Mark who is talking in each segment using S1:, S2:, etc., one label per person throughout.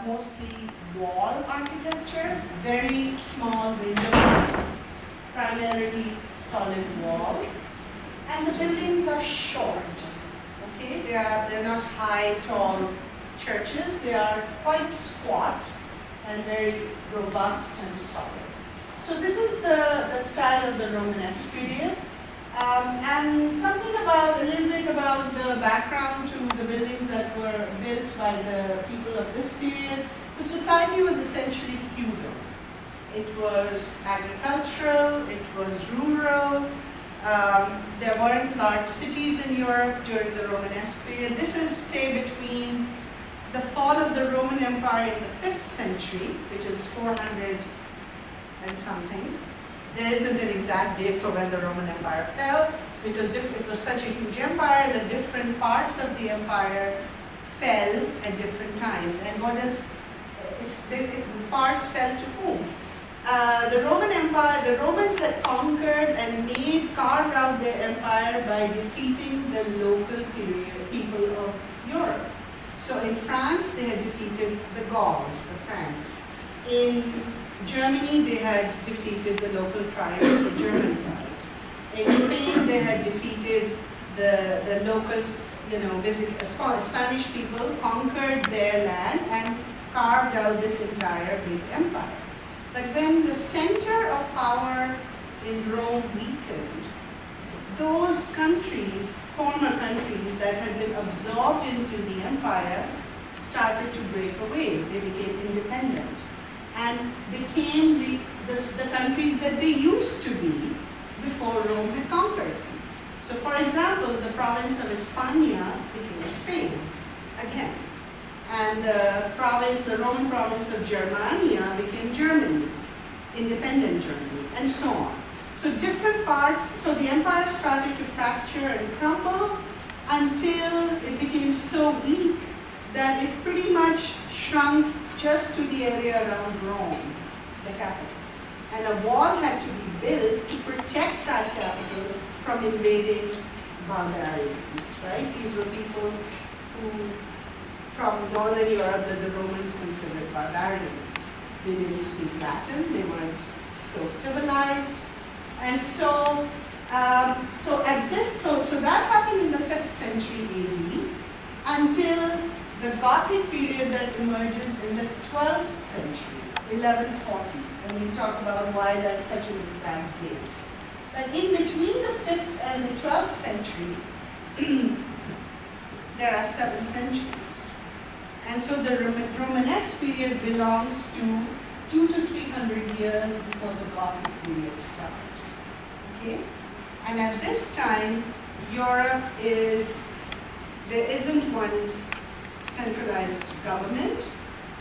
S1: mostly wall architecture, very small windows, primarily solid wall, and the buildings are short. Okay, they're not high, tall churches. They are quite squat and very robust and solid. So this is the style of the Romanesque period. And a little bit about the background to the buildings that were built by the people of this period. The society was essentially feudal. It was agricultural, it was rural. There weren't large cities in Europe during the Romanesque period. This is, say, between the fall of the Roman Empire in the 5th century, which is 400 and something. There isn't an exact date for when the Roman Empire fell, because it was such a huge empire that different parts of the empire fell at different times. And the parts fell to whom? The Roman Empire, the Romans had conquered and carved out their empire by defeating the local people of Europe. So in France, they had defeated the Gauls, the Franks. In Germany, they had defeated the local tribes, the German tribes. In Spain, they had defeated the locals, Spanish people conquered their land and carved out this entire big empire. But when the center of power in Rome weakened, those countries, former countries that had been absorbed into the empire, started to break away. They became independent and became the countries that they used to be before Rome had conquered them. So for example, the province of Hispania became Spain again. And the Roman province of Germania became Germany, independent Germany, and so on. So different parts, so the empire started to fracture and crumble until it became so weak that it pretty much shrunk just to the area around Rome, the capital. And a wall had to be built to protect that capital from invading barbarians, right? These were people who, from Northern Europe, that the Romans considered barbarians. They didn't speak Latin, they weren't so civilized. And so that happened in the 5th century AD until the Gothic period that emerges in the 12th century, 1140. And we'll talk about why that's such an exact date. But in between the 5th and the 12th century, there are 7 centuries. And so the Romanesque period belongs to 200 to 300 years before the Gothic period starts. Okay? And at this time, there isn't one centralized government.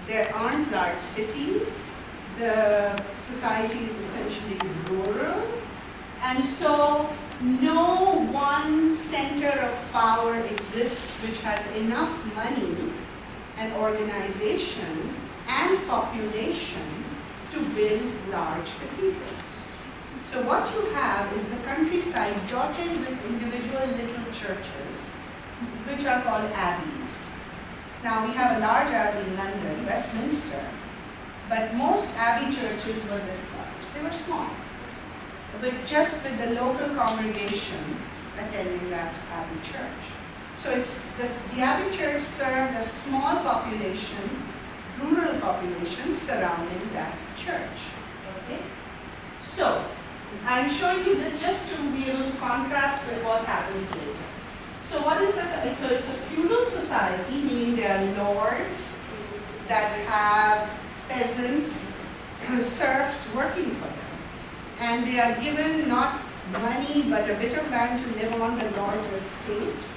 S1: There aren't large cities. The society is essentially rural. And so no one center of power exists which has enough money and organization and population to build large cathedrals. So what you have is the countryside dotted with individual little churches, which are called abbeys. Now we have a large abbey in London, Westminster, but most abbey churches were this large. They were small, just with the local congregation attending that abbey church. So the abbey church served a small population, rural population surrounding that church. Okay? So I'm showing you this just to be able to contrast with what happens later. So what is that? So it's a feudal society, meaning there are lords that have peasants, serfs working for them. And they are given not money but a bit of land to live on the lord's estate.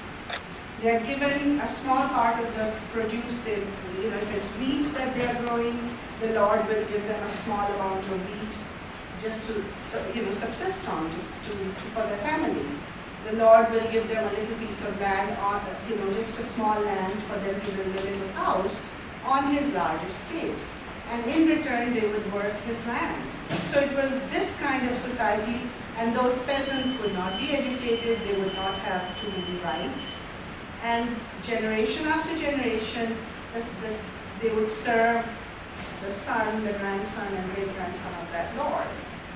S1: They are given a small part of the produce. If it's wheat that they are growing, the Lord will give them a small amount of wheat just to subsist on for their family. The Lord will give them a little piece of land, just a small land for them to build a little house on His large estate. And in return, they would work His land. So it was this kind of society, and those peasants would not be educated. They would not have too many rights. And generation after generation, they would serve the son, the grandson, and great-grandson of that lord.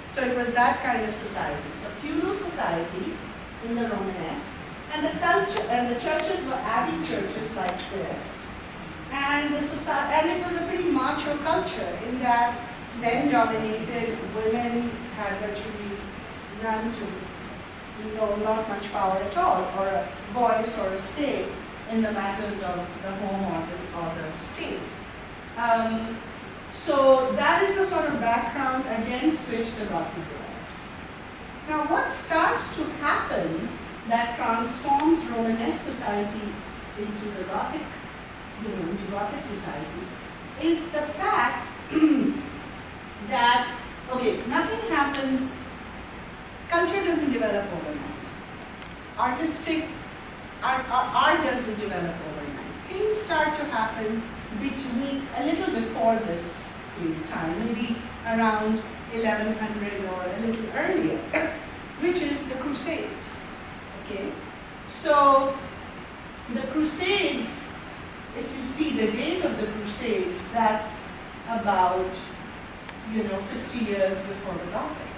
S1: So it was that kind of society. So feudal society in the Romanesque, and the culture and the churches were abbey churches like this. And the society, and it was a pretty macho culture in that men dominated, women had virtually none to, not much power at all, or a voice or a say in the matters of the home or the state. So that is the sort of background against which the Gothic develops. Now what starts to happen that transforms Romanesque society into the Gothic, into Gothic society, is the fact that, okay, nothing happens, culture doesn't develop overnight. Art doesn't develop overnight. Things start to happen between, a little before this period of time, maybe around 1100 or a little earlier, which is the Crusades. Okay, so the Crusades, if you see the date of the Crusades, that's about 50 years before the Gothic.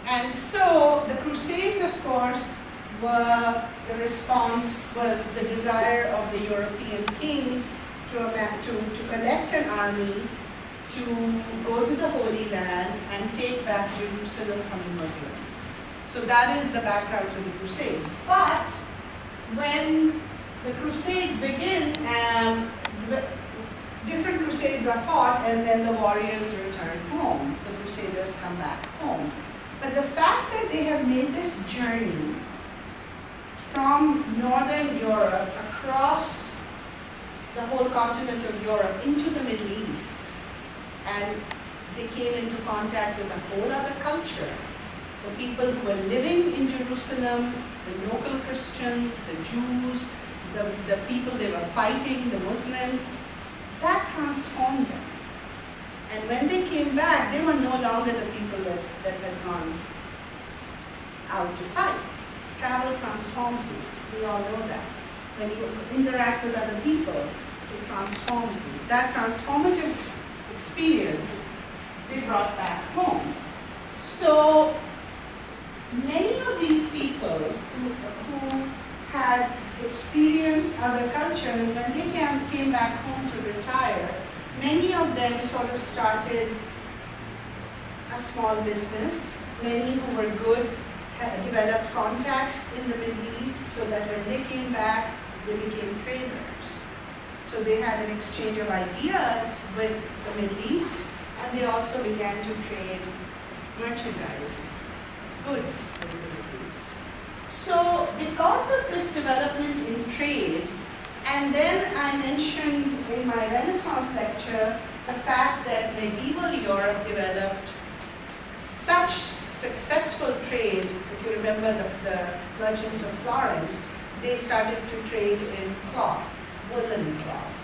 S1: And so the Crusades, of course, were, the response was the desire of the European kings to collect an army to go to the Holy Land and take back Jerusalem from the Muslims. So that is the background to the Crusades. But when the Crusades begin, different Crusades are fought, and then the warriors return home. The Crusaders come back home. But the fact that they have made this journey from Northern Europe across the whole continent of Europe into the Middle East, and they came into contact with a whole other culture. The people who were living in Jerusalem, the local Christians, the Jews, the people they were fighting, the Muslims, that transformed them. And when they came back, they were no longer the people that had gone out to fight. Travel transforms you. We all know that. When you interact with other people, it transforms you. That transformative experience they brought back home. So many of these people who had experienced other cultures, when they came back home to retire, many of them sort of started a small business. Many who were good developed contacts in the Middle East, so that when they came back, they became traders. So they had an exchange of ideas with the Middle East, and they also began to trade merchandise, goods with the Middle East. So because of this development in trade, and then I mentioned in my Renaissance lecture the fact that medieval Europe developed such successful trade. If you remember the merchants of Florence, they started to trade in cloth, woolen cloth,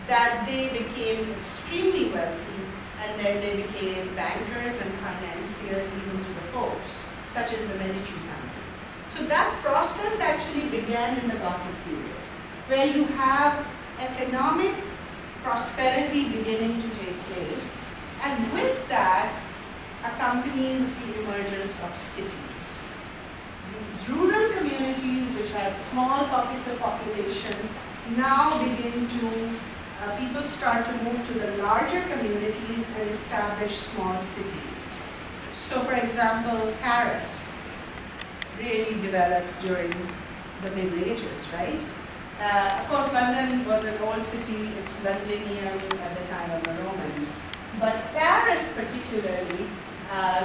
S1: that they became extremely wealthy, and then they became bankers and financiers even to the popes, such as the Medici family. So that process actually began in the Gothic period, where you have economic prosperity beginning to take place, and with that accompanies the emergence of cities. These rural communities, which had small pockets of population, now begin to, people start to move to the larger communities and establish small cities. So for example, Paris really develops during the Middle Ages, right? Of course, London was an old city, it's Londinium at the time of the Romans. But Paris particularly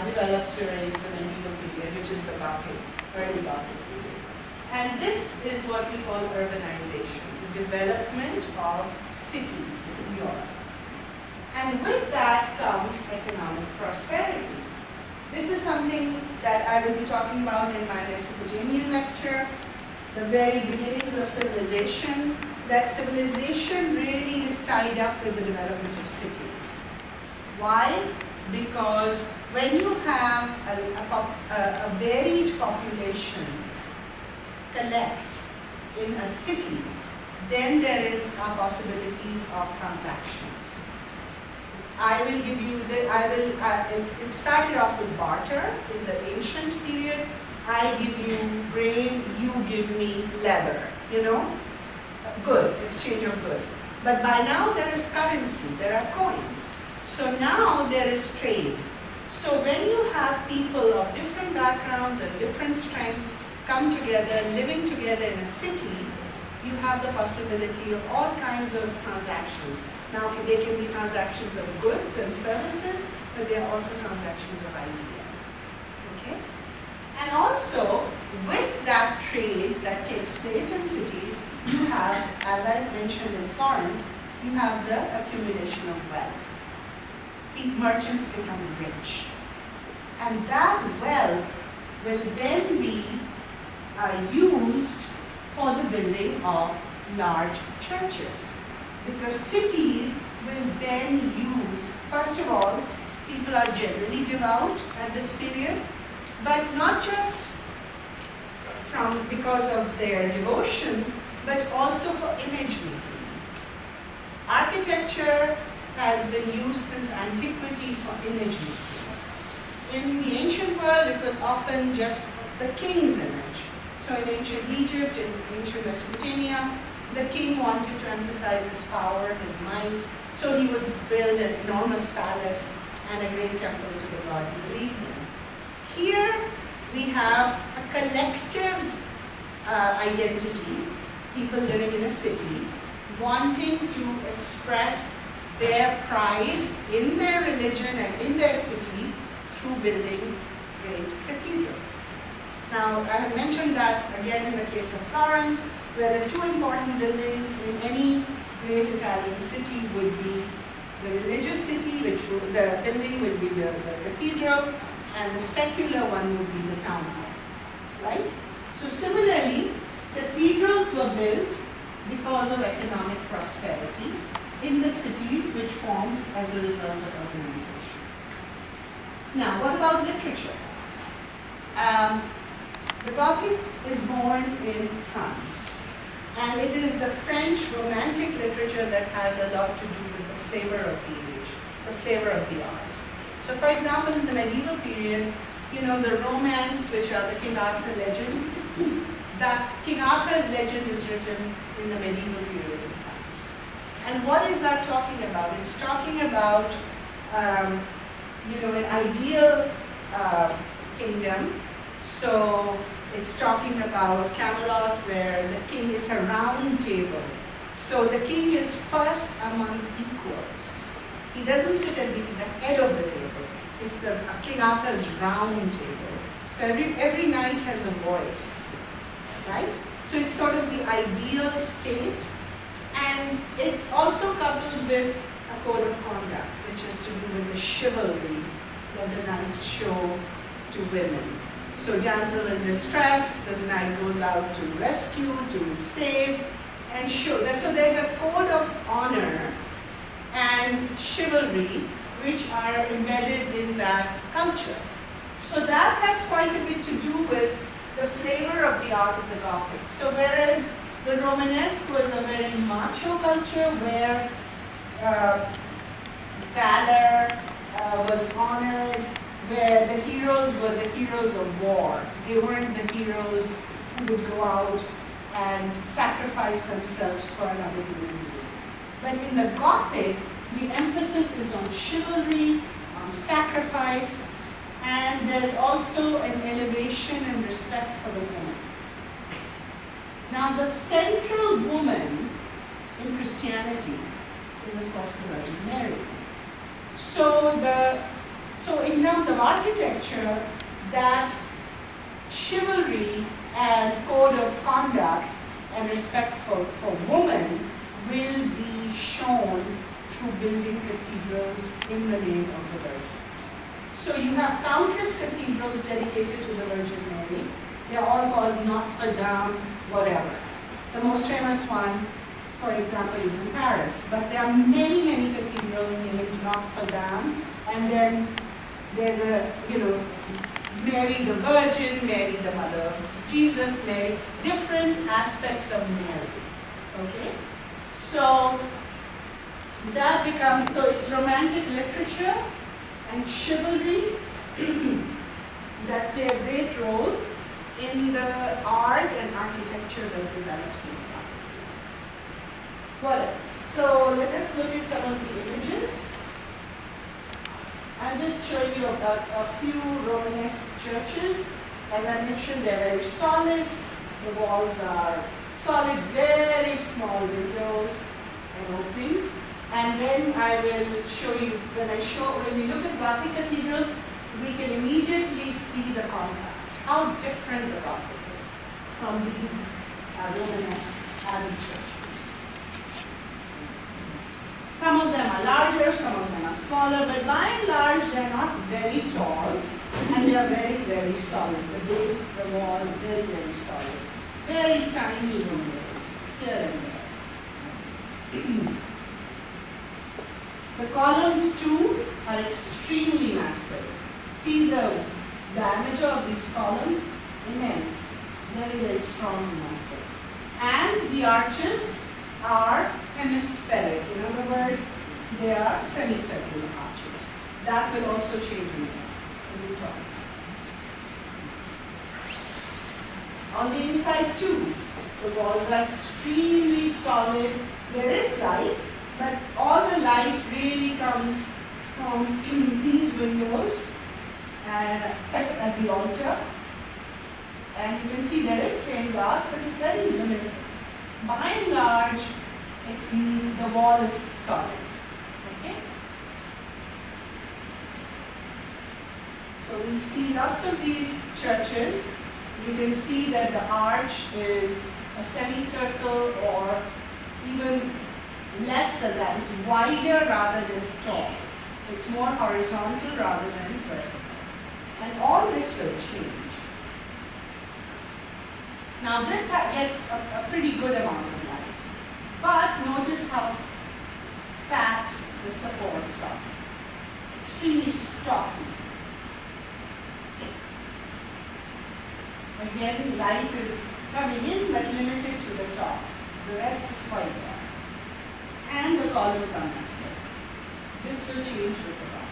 S1: develops during the medieval period, which is the Gothic, early Gothic period. And this is what we call urbanization, the development of cities in Europe. And with that comes economic prosperity. This is something that I will be talking about in my Mesopotamian lecture, the very beginnings of civilization. That civilization really is tied up with the development of cities. Why? Because when you have a varied population collect in a city, then there is possibilities of transactions. I will give you it started off with barter in the ancient period. I give you grain, you give me leather, goods, exchange of goods. But by now there is currency, there are coins. So now there is trade. So when you have people of different backgrounds and different strengths come together, living together in a city, you have the possibility of all kinds of transactions. Now they can be transactions of goods and services, but they are also transactions of ideas. Okay? And also, with that trade that takes place in cities, you have, as I mentioned in Florence, you have the accumulation of wealth. Merchants become rich. And that wealth will then be used for the building of large churches. Because cities will then use, first of all, people are generally devout at this period, but not just because of their devotion, but also for image making. Architecture has been used since antiquity for image making. In the ancient world, it was often just the king's image. So in ancient Egypt, in ancient Mesopotamia, the king wanted to emphasize his power, his might, so he would build an enormous palace and a great temple to the god he believed in. Here we have a collective identity, people living in a city, wanting to express their pride in their religion and in their city through building great cathedrals. Now, I have mentioned that again in the case of Florence, where the two important buildings in any great Italian city would be the religious city, the building would be the cathedral, and the secular one would be the town hall, right? So similarly, cathedrals were built because of economic prosperity in the cities which formed as a result of urbanization. Now, what about literature? The Gothic is born in France, and it is the French Romantic literature that has a lot to do with the flavor of the age, the flavor of the art. So for example, in the medieval period, the romance, which are the King Arthur legend, that King Arthur's legend is written in the medieval period in France. And what is that talking about? It's talking about, an ideal kingdom. So it's talking about Camelot, where the king, it's a round table. So the king is first among equals. He doesn't sit at the head of the table. It's the King Arthur's round table. So every knight has a voice, right? So it's sort of the ideal state. And it's also coupled with a code of conduct, which has to do with the chivalry that the knights show to women. So damsel in distress, the knight goes out to rescue, to save, and show. So there's a code of honor and chivalry which are embedded in that culture. So that has quite a bit to do with the flavor of the art of the Gothic. So whereas the Romanesque was a very macho culture where valor was honored, where the heroes were the heroes of war. They weren't the heroes who would go out and sacrifice themselves for another human being. But in the Gothic, the emphasis is on chivalry, on sacrifice, and there's also an elevation and respect for the woman. Now, the central woman in Christianity is, of course, the Virgin Mary. So in terms of architecture, that chivalry and code of conduct and respect for woman will be shown through building cathedrals in the name of the Virgin. So you have countless cathedrals dedicated to the Virgin Mary. They're all called Notre Dame, whatever. The most famous one, for example, is in Paris. But there are many, many cathedrals named Notre Dame. And then there's Mary the Virgin, Mary the Mother of Jesus, Mary, different aspects of Mary. Okay? So that becomes, so it's romantic literature and chivalry that play a great role in the art and architecture that develops in Gothic. What else? So let us look at some of the images. I'm just showing you a few Romanesque churches. As I mentioned, they're very solid. The walls are solid, very small windows and openings. And then I will show you, when we look at Gothic cathedrals, we can immediately see the contrast, how different the Gothic is from these Romanesque abbey churches. Some of them are larger, some of them are smaller, but by and large, they are not very tall, and they are very, very solid. The base, the wall, very, very solid. Very tiny windows, here and there. The columns too are extremely massive. See the diameter of these columns? Immense, very, very strong and massive. And the arches are hemispheric. In other words, they are semicircular arches. That will also change when we talk. On the inside too, the walls are extremely solid. There is light, but all the light really comes from these windows at the altar. And you can see there is stained glass, but it's very limited. By and large, the wall is solid. Okay? So we see lots of these churches. You can see that the arch is a semicircle or even less than that. It's wider rather than tall. It's more horizontal rather than vertical. And all this will change. Now this gets a pretty good amount of light. But notice how fat the supports are. Extremely stocky. Again, light is coming in but limited to the top. The rest is quite dark. And the columns are massive. This will change with the light.